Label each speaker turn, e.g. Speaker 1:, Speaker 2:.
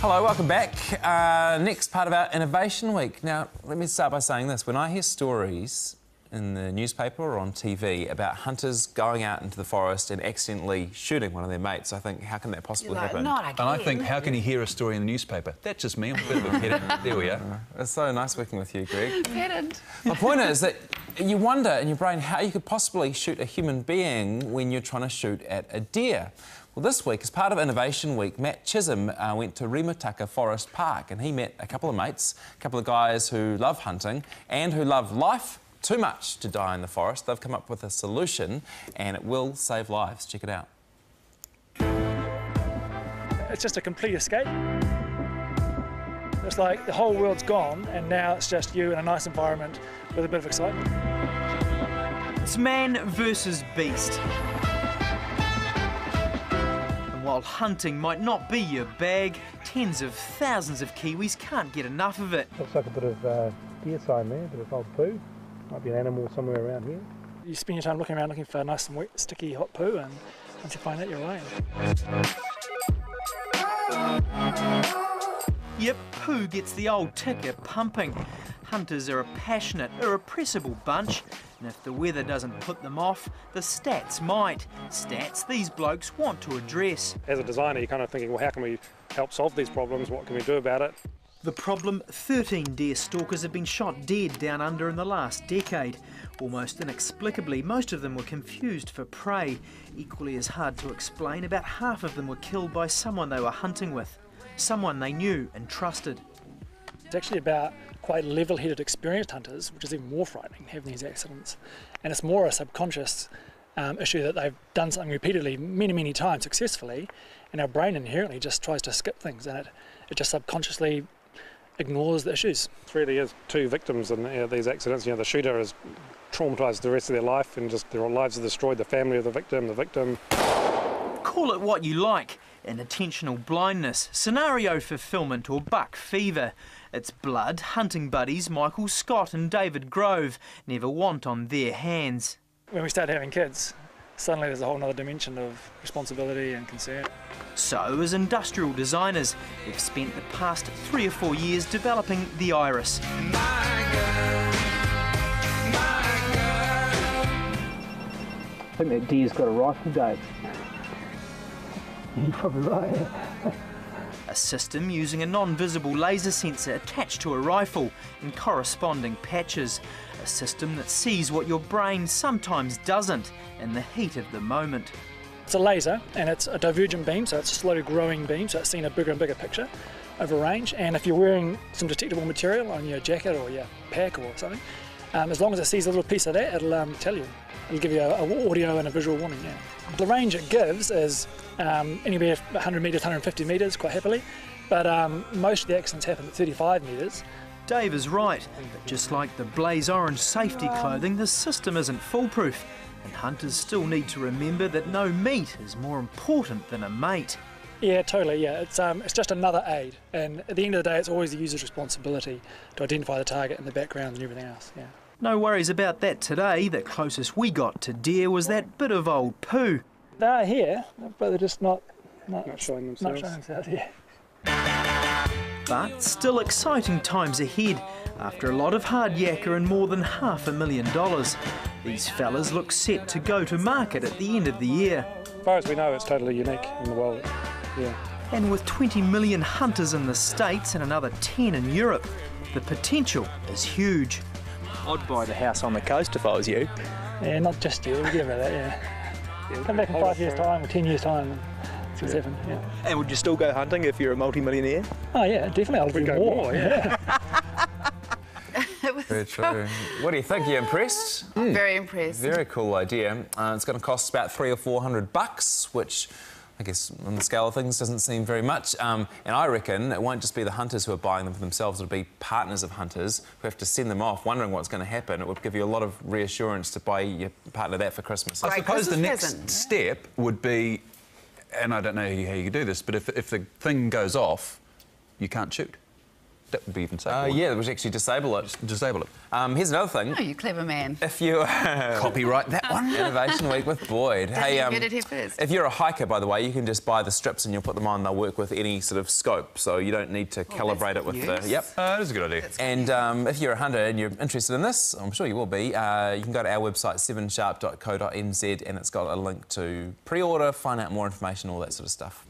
Speaker 1: Hello, welcome back. Next part of our Innovation Week. Now, let me start by saying this. When I hear stories in the newspaper or on TV about hunters going out into the forest and accidentally shooting one of their mates, I think, how can that possibly happen?
Speaker 2: Not again.
Speaker 3: And I think, how can you hear a story in the newspaper? That's just me, I'm a bit of a pedant. There we are.
Speaker 1: It's so nice working with you, Greg.
Speaker 2: Pedant.
Speaker 1: My point is that you wonder in your brain how you could possibly shoot a human being when you're trying to shoot at a deer. Well, this week, as part of Innovation Week, Matt Chisholm went to Rimataka Forest Park and he met a couple of mates, a couple of guys who love hunting and who love life too much to die in the forest. They've come up with a solution and it will save lives. Check it out.
Speaker 4: It's just a complete escape. It's like the whole world's gone and now it's just you in a nice environment with a bit of excitement.
Speaker 5: It's man versus beast. And while hunting might not be your bag, tens of thousands of Kiwis can't get enough of it.
Speaker 6: Looks like a bit of deer sign there, a bit of old poo. Might be an animal somewhere around here.
Speaker 4: You spend your time looking around looking for nice and wet, sticky, hot poo, and once you find that, you're away.
Speaker 5: Yep, poo gets the old ticker pumping. Hunters are a passionate, irrepressible bunch, and if the weather doesn't put them off, the stats might. Stats these blokes want to address.
Speaker 6: As a designer, you're kind of thinking, well, how can we help solve these problems? What can we do about it?
Speaker 5: The problem, 13 deer stalkers have been shot dead down under in the last decade. Almost inexplicably, most of them were confused for prey. Equally as hard to explain, about half of them were killed by someone they were hunting with, someone they knew and trusted.
Speaker 4: It's actually about quite level-headed, experienced hunters, which is even more frightening, having these accidents. And it's more a subconscious issue that they've done something repeatedly many times successfully, and our brain inherently just tries to skip things, and it just subconsciously ignores the issues.
Speaker 6: It really is two victims in these accidents. You know, the shooter has traumatised the rest of their life and just their lives are destroyed, the family of the victim.
Speaker 5: Call it what you like, inattentional blindness, scenario fulfillment or buck fever. It's blood hunting buddies Michael Scott and David Grove never want on their hands.
Speaker 4: When we start having kids, suddenly there's a whole other dimension of responsibility and concern.
Speaker 5: So, as industrial designers, we've spent the past 3 or 4 years developing the Iris.
Speaker 6: I think that deer's got a rifle, Dave. You're probably right.
Speaker 5: A system using a non-visible laser sensor attached to a rifle in corresponding patches. A system that sees what your brain sometimes doesn't in the heat of the moment.
Speaker 4: It's a laser and it's a divergent beam, so it's a slowly growing beam, so it's seeing a bigger and bigger picture over range. And if you're wearing some detectable material on your jacket or your pack or something, as long as it sees a little piece of that, it'll tell you. It'll give you an audio and a visual warning, yeah. The range it gives is anywhere 100 metres, 150 metres, quite happily, but most of the accidents happen at 35 metres.
Speaker 5: Dave is right, but just like the blaze orange safety clothing, the system isn't foolproof, and hunters still need to remember that no meat is more important than a mate.
Speaker 4: Yeah, totally, yeah. It's just another aid, and at the end of the day, it's always the user's responsibility to identify the target in the background and everything else, yeah.
Speaker 5: No worries about that today. The closest we got to deer was that bit of old poo.
Speaker 4: They are here, but they're just not
Speaker 6: showing themselves.
Speaker 4: Yeah.
Speaker 5: But still exciting times ahead. After a lot of hard yakka and more than $500,000, these fellas look set to go to market at the end of the year.
Speaker 6: As far as we know, it's totally unique in the world. Yeah.
Speaker 5: And with 20 million hunters in the States and another 10 in Europe, the potential is huge.
Speaker 7: I'd buy the house on the coast if I was you.
Speaker 4: Yeah, not just you, we'll give her that, yeah. Come back in 5 years' time or 10 years' time, see what's happened, yeah.
Speaker 7: And would you still go hunting if you're a multi-millionaire?
Speaker 4: Oh yeah, definitely, I'll do more, yeah.
Speaker 1: Very true. What do you think? You impressed?
Speaker 2: Very impressed.
Speaker 1: Very cool idea. It's going to cost about $300 or $400, which I guess on the scale of things doesn't seem very much. And I reckon it won't just be the hunters who are buying them for themselves, it'll be partners of hunters who have to send them off wondering what's going to happen. It would give you a lot of reassurance to buy your partner that for Christmas.
Speaker 3: I suppose the next step would be, and I don't know how you do this, but if the thing goes off, you can't shoot. That would be even safer.
Speaker 1: Yeah, which actually disable it.
Speaker 3: Disable it.
Speaker 1: Here's another thing.
Speaker 2: Oh, you clever man.
Speaker 1: If you
Speaker 3: Copyright that one.
Speaker 1: Innovation Week with Boyd.
Speaker 2: You heard it here first.
Speaker 1: If you're a hiker, by the way, you can just buy the strips and you'll put them on. They'll work with any sort of scope, so you don't need to calibrate it with the. Yep.
Speaker 3: That is a good idea.
Speaker 1: And if you're a hunter and you're interested in this, I'm sure you will be. You can go to our website 7sharp.co.nz and it's got a link to pre-order, find out more information, all that sort of stuff.